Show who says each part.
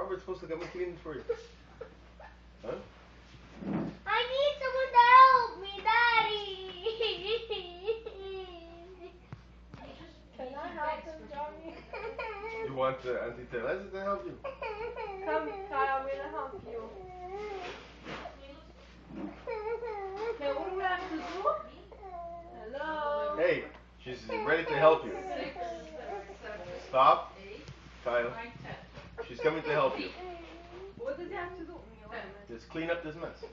Speaker 1: Robert's supposed to come and clean it for you. Huh?
Speaker 2: I need someone to help me, Daddy.
Speaker 3: Can I help him, Johnny?
Speaker 1: You want Auntie Teresa to help you?
Speaker 3: Come, Kyle, I'm gonna help you. Okay, what do we have to do? Hello?
Speaker 1: Hey, she's ready to help you.
Speaker 4: 6, 7,
Speaker 1: Stop.
Speaker 4: 8,
Speaker 1: Kyle.
Speaker 4: 9, 10.
Speaker 1: She's coming to help you.
Speaker 3: What does he have to do?
Speaker 1: Just clean up this mess.